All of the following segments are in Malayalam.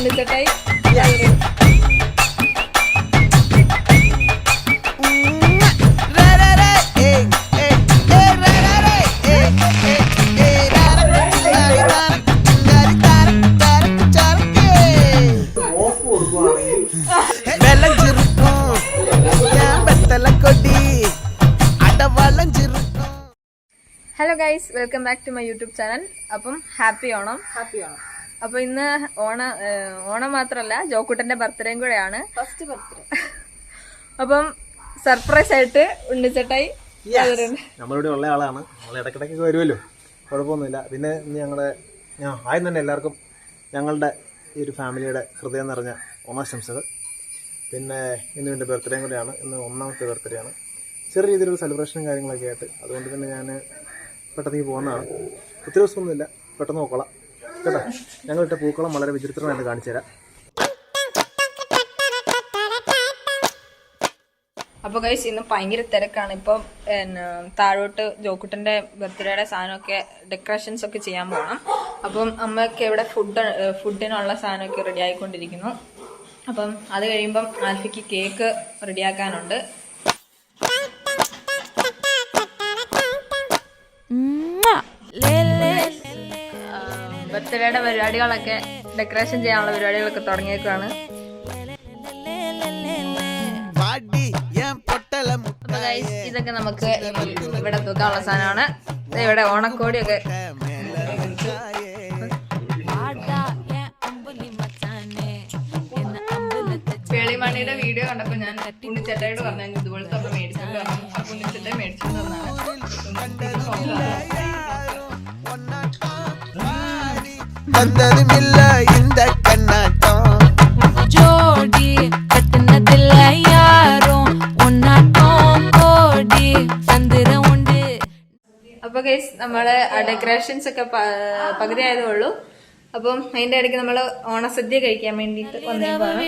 ഉണ്ണിച്ചട്ടായി. Hello guys, welcome back to my YouTube channel. അപ്പം ഹാപ്പി ഓണം. അപ്പൊ ഇന്ന് ഓണം മാത്രല്ല, ജോക്കുട്ടന്റെ ബർത്ത്ഡേയും കൂടെയാണ്. First birthday. അപ്പം സർപ്രൈസ് ആയിട്ട് ഉണ്ണിച്ചട്ടായി നമ്മളിവിടെ ഉള്ള ആളാണ്. നമ്മൾ ഇടയ്ക്കിടയ്ക്ക് വരുമല്ലോ, കുഴപ്പമൊന്നുമില്ല. പിന്നെ ഇന്ന് ആദ്യം തന്നെ എല്ലാവർക്കും ഞങ്ങളുടെ ഈ ഒരു ഫാമിലിയുടെ ഹൃദയം നിറഞ്ഞ ഓണാശംസകൾ. പിന്നെ ഇന്ന് എൻ്റെ ബർത്ത്ഡേയും കൂടെയാണ്. ഇന്ന് 1ാമത്തെ ബർത്ത്ഡേ ആണ്. ചെറിയ രീതിയിലുള്ള സെലിബ്രേഷനും കാര്യങ്ങളൊക്കെ ആയിട്ട്. അതുകൊണ്ട് തന്നെ ഞാൻ പെട്ടെന്ന് പോകുന്നതാണ്. ഒത്തിരി ദിവസമൊന്നുമില്ല, പെട്ടെന്ന് നോക്കോളാം കേട്ടോ. ഞങ്ങളിട്ട പൂക്കളം വളരെ വിചിത്രമായിട്ട് കാണിച്ചു തരാം. അപ്പൊ ഗൈസ്, ഇന്ന് ഭയങ്കര തിരക്കാണ്. ഇപ്പം താഴോട്ട് ജോക്കുട്ടന്റെ ബർത്ത്ഡേയുടെ സാധനമൊക്കെ ഡെക്കറേഷൻസ് ഒക്കെ ചെയ്യാൻ പോകണം. അപ്പം അമ്മയൊക്കെ ഇവിടെ ഫുഡിനുള്ള സാധനമൊക്കെ റെഡി ആയിക്കൊണ്ടിരിക്കുന്നു. അപ്പം അത് കഴിയുമ്പം ആൽഫിക്ക് കേക്ക് റെഡിയാക്കാനുണ്ട്. ബർത്ത്ഡേയുടെ പരിപാടികളൊക്കെ ഡെക്കറേഷൻ ചെയ്യാനുള്ള പരിപാടികളൊക്കെ തുടങ്ങിയേക്കാണ്. ഇതൊക്കെ നമുക്ക് ഇവിടെ തൂക്കാനുള്ള സാധനമാണ്. ഇവിടെ ഓണക്കോടിയൊക്കെ പേളിമണിയുടെ വീഡിയോ കണ്ടപ്പോ ഞാൻ ഉണ്ണിച്ചട്ടയോട് പറഞ്ഞു ഇതുപോലത്തെ അപ്പൊ മേടിച്ചിട്ട് ഉണ്ണിച്ചട്ട മേടിച്ചിട്ട് തന്നാണ്. അപ്പൊ ഗൈസ്, നമ്മള് ഡെക്കറേഷൻസ് ഒക്കെ പകുതി ആയതേ ഉള്ളൂ. അപ്പം അതിന്റെ ഇടയ്ക്ക് നമ്മള് ഓണസദ്യ കഴിക്കാൻ വേണ്ടിട്ട് വന്നേക്കാണ്.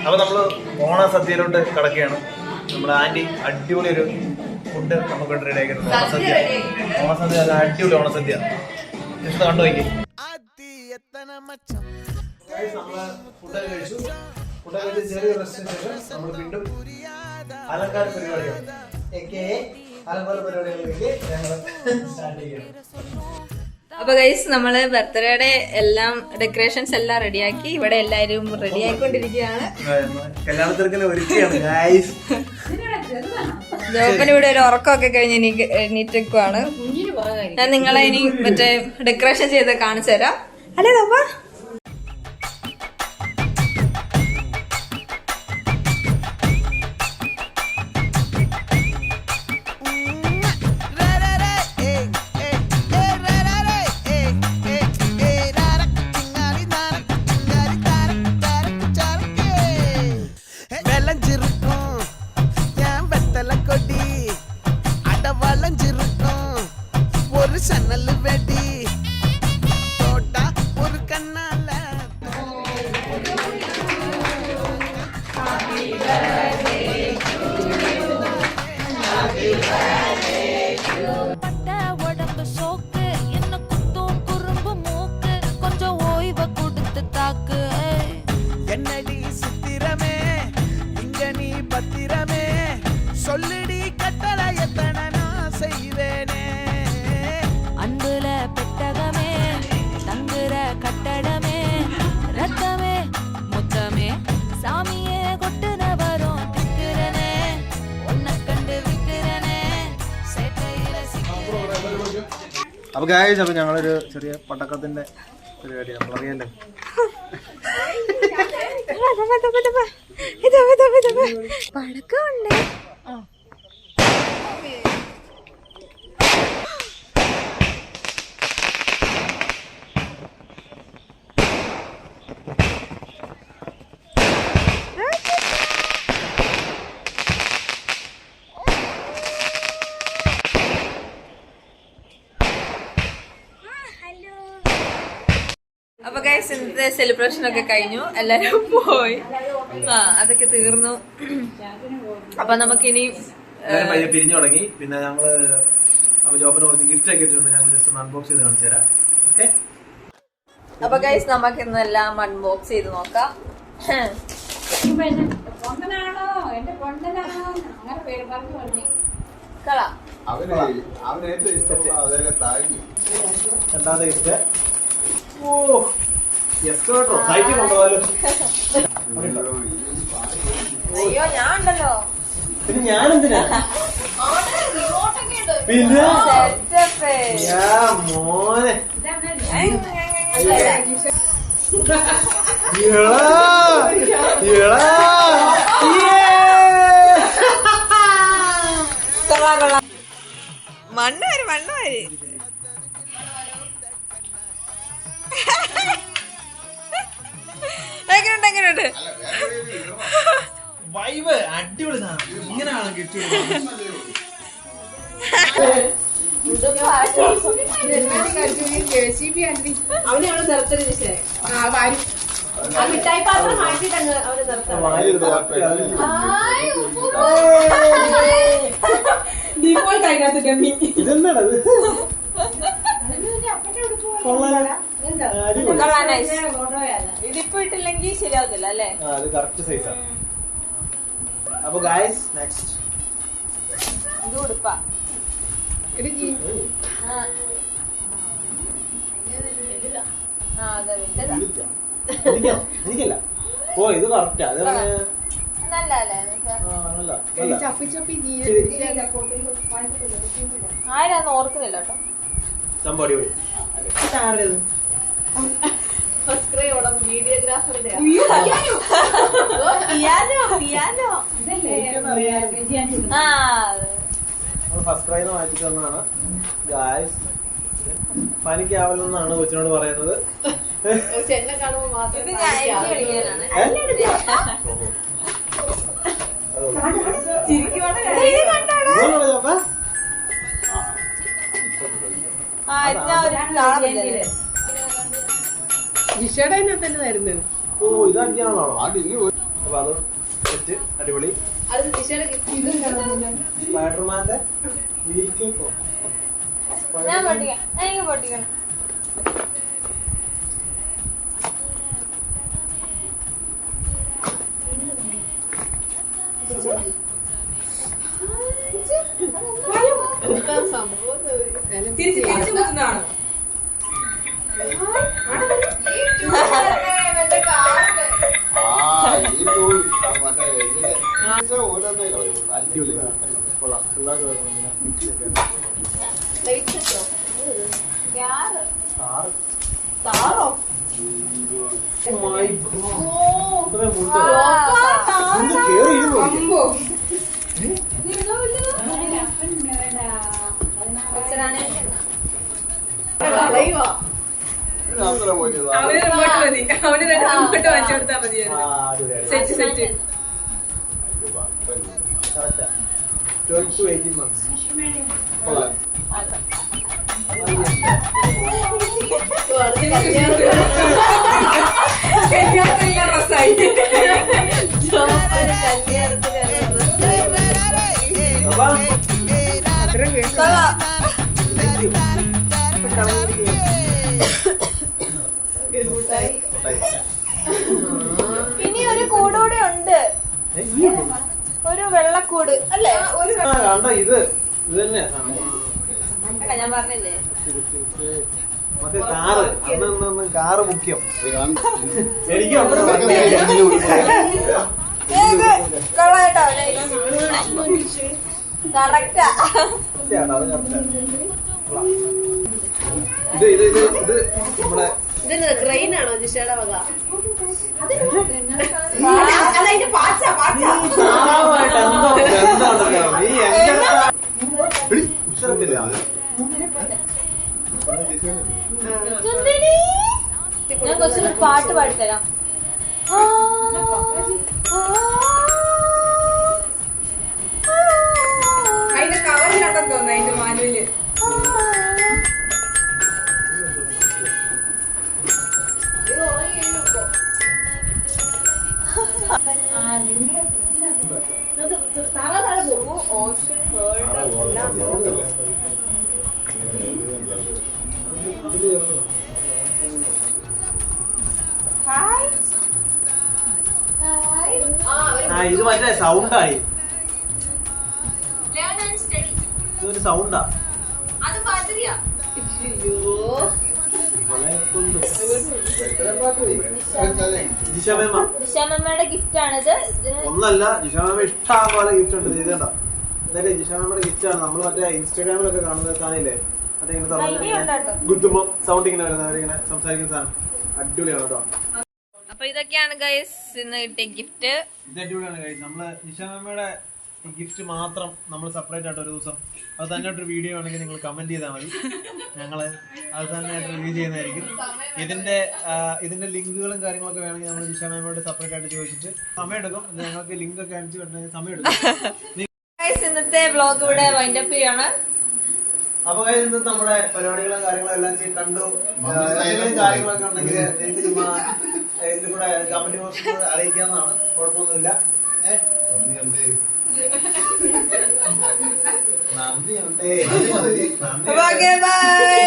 അപ്പൊ നമ്മള് ഓണസദ്യയിലോട്ട് കിടക്കുകയാണ്. നമ്മുടെ ആന്റി അടിപൊളി ഒരു ഫുഡ് നമുക്ക് റെഡി ആക്കിയിട്ടുണ്ട്. ഓണസദ്യ അടിപൊളി ഓണസദ്യ. ജസ്റ്റ് കണ്ടു നോക്കി. ഫുഡൊക്കെ കഴിച്ചു. ചെറിയ റെസ്റ്റിന് ശേഷം നമ്മൾ വീണ്ടും അലങ്കാര പരിപാടികളിലേക്ക് ഞങ്ങൾ സ്റ്റാർട്ട് ചെയ്യണം. അപ്പൊ ഗൈസ്, നമ്മള് ബർത്ത്ഡേയുടെ എല്ലാം ഡെക്കറേഷൻസ് എല്ലാം റെഡിയാക്കി ഇവിടെ എല്ലാരും റെഡി ആയിക്കൊണ്ടിരിക്കുകയാണ്. ജോപ്പന് ഇവിടെ ഒരു ഉറക്കമൊക്കെ കഴിഞ്ഞ് എണീറ്റിരിക്കുവാണ്. ഞാൻ നിങ്ങളെ ഇനി മറ്റേ ഡെക്കറേഷൻ ചെയ്ത് കാണിച്ചു തരാം. അല്ലേ നോപ്പ? சொல்லடி கட்டளை எத்தனை நான் செய்வேனே. அன்புல பெட்டகமே, தங்குற கட்டடமே, ரத்தமே முத்தமே, சாமியே கொட்டுன வரும் திக்கிறனே, உன்னை கண்டு விக்கிறனே, சேட்டையில சிக்கிறனே. അപ്പൊ ഗായ്സ്, അപ്പൊ ഞങ്ങളൊരു ചെറിയ പടക്കത്തിന്റെ പരിപാടി നമ്മളറിയാലോ. പടക്കമുണ്ട്. അപ്പൊ ഗൈസ്, ഗൈസ് ഇന്നത്തെ സെലിബ്രേഷൻ ഒക്കെ കഴിഞ്ഞു, എല്ലാരും പോയി. അതൊക്കെ തീർന്നു. അപ്പൊ നമുക്കിനി പയ്യെ പിരിഞ്ഞു തുടങ്ങി. പിന്നെ ഞങ്ങള് അപ്പൊ ജോബിന് കുറച്ച് ഗിഫ്റ്റ് ഒക്കെ ഇട്ടിട്ടുണ്ട്, ഞങ്ങൾ ജസ്റ്റ് ഒന്ന് അൺബോക്സ് ചെയ്ത് കാണിച്ചു തരാം. ഓക്കെ, അപ്പൊ ഗൈസ് നമുക്ക് ഇന്നെല്ലാം അൺബോക്സ് ചെയ്ത് നോക്കാം. കളാ രണ്ടാമത്തെ ഗിഫ്റ്റ്. ഓ ഗസ്റ്റ് കേട്ടോ, സൈറ്റിൽ കൊണ്ടുപോകാലോ. അയ്യോ ഞാൻ ഉണ്ടല്ലോ. പിന്നെ ഞാനെന്തിനാ? പിന്നെ മോനെ മണ്ണാര് മണ്ണാര് എങ്ങനെയുണ്ട് എങ്ങനെയുണ്ട്? വൈബ് അടിപൊളി സാധനം. ഇങ്ങനെയാണ് കിട്ടിയത്. ഇതെന്താണത്? ഇതിപ്പോ ഇട്ടില്ലെങ്കിൽ ശരിയാവത്തില്ല അല്ലേ? അത് കറക്റ്റ് സൈസാണ്. അപ്പൊ ഗായ്സ് നെക്സ്റ്റ് ഇത് ഉടുപ്പാ. എനിക്കല്ല. ഓ ഇത് കറക്റ്റാ. അത് ആരാന്ന് ഓർക്കുന്നില്ല കേട്ടോ. സംഭവം അടിപൊളി. ഫസ്റ്റ് ക്രൈന്ന് മാറ്റി തന്നതാണ് ഗായ്സ്. പനിക്കാവലെന്നാണ് കൊച്ചിനോട് പറയുന്നത്. ഇത് ഞാൻ കളിക്കാനാണ്. ജിഷയുടെ തന്നെ തരുന്നത്. ഓ ഇത് അടിക്കാനുള്ളതാണോ? അപ്പൊ അത് സെറ്റ് അടിപൊളി. സ്പൈഡർമാന്റെ വീക്കിംഗ് ഞാൻ പൊട്ടിക്കാം, എനിക്ക് പൊട്ടിക്കണം. അവന് റിമോട്ട് മതി, അവന് രണ്ട് റിമോട്ട് വാങ്ങിച്ചു കൊടുത്താൽ മതിയായിരുന്നു. Set set 12 to 18 months. ഇനി ഒരു കൂടൂടെ ഉണ്ട്, ഒരു വെള്ളക്കൂട് അല്ലേ? കണ്ടോ ഇത് തന്നെ ഞാൻ പറഞ്ഞില്ലേ നമുക്ക് കാറ്. അന്ന് കാറ് മുഖ്യം. എനിക്ക് കറക്റ്റാ. ഇത് ഇത് ഇത് ഇത് നമ്മുടെ ട്രെയിൻ ആണോ ജിഷയുടെ വക? ഞാൻ കുറച്ചൊരു പാട്ട് പാടിത്തരാം. അതിന്റെ കവറിലുണ്ടെന്ന് തോന്നുന്നു, അതിന്റെ മാനുവല്. ആ ഓഷൻ വേൾഡ് എല്ലാം ഹായ് ഇത് മറ്റേ സൗണ്ടായി, ഇതൊരു സൗണ്ടാ. അത് ബദരിയ ജിഷാമ്മയുടെ ഗിഫ്റ്റ് ആണിത്. ഒന്നല്ല, ജിഷാമ്മ ഇഷ്ടം പോലെ ഗിഫ്റ്റ് ഉണ്ട്. ഇതേണ്ട, ഇതൊക്കെ ജിഷാമ്മയുടെ ഗിഫ്റ്റ് ആണ്. നമ്മൾ മറ്റേ ഇൻസ്റ്റാഗ്രാമിലൊക്കെ കാണുന്നത് കാണില്ലേ, മറ്റേ ഇങ്ങനെ ഗുദ്ദുമ്പോ സൗണ്ട് ഇങ്ങനെ വരുന്നത്, അവരിങ്ങനെ സംസാരിക്കുന്ന സാധനം അടിപൊളിയാണ് കേട്ടോ. അപ്പൊ ഇതൊക്കെയാണ് ഗൈസ് ഇന്ന് കിട്ടിയ ഗിഫ്റ്റ്. ഇത് അടിപൊളിയാണ് ഗൈസ്. നമ്മള് ജിഷാമ്മയുടെ ഗിഫ്റ്റ് മാത്രം നമ്മൾ സെപ്പറേറ്റ് ആയിട്ട് ഒരു ദിവസം അത് തന്നെ ഒരു വീഡിയോ ആണെങ്കിൽ നിങ്ങൾ കമന്റ് ചെയ്താൽ മതി, ഞങ്ങള് അത് തന്നെ ആയിട്ട് റിവ്യൂ ചെയ്യുന്നതായിരിക്കും. ഇതിന്റെ ലിങ്കുകളും കാര്യങ്ങളൊക്കെ വേണമെങ്കിൽ നമ്മൾ ജിഷാമ്മയോട് സെപ്പറേറ്റ് ആയിട്ട് ചോദിച്ചിട്ട് സമയം എടുക്കും. ഞങ്ങൾക്ക് ലിങ്ക് ഒക്കെ അടിച്ചു വിടണമെങ്കിൽ സമയം എടുക്കും. ഇന്നത്തെ വ്ലോഗ് ഇവിടെ വൈൻഡ് അപ്പ് ചെയ്യാണ്. അപ്പൊ ഇന്ന് നമ്മുടെ പരിപാടികളും കാര്യങ്ങളും എല്ലാം കണ്ടു. എന്തെങ്കിലും കാര്യങ്ങളൊക്കെ ഉണ്ടെങ്കിൽ നിങ്ങൾക്ക് ചുമ്മാ ഇതിൽ കൂടെ കമന്റ് ബോക്സിൽ അറിയിക്കാവുന്നതാണ്, കുഴപ്പമൊന്നുമില്ല. നന്ദിയുണ്ടേ. ബൈ.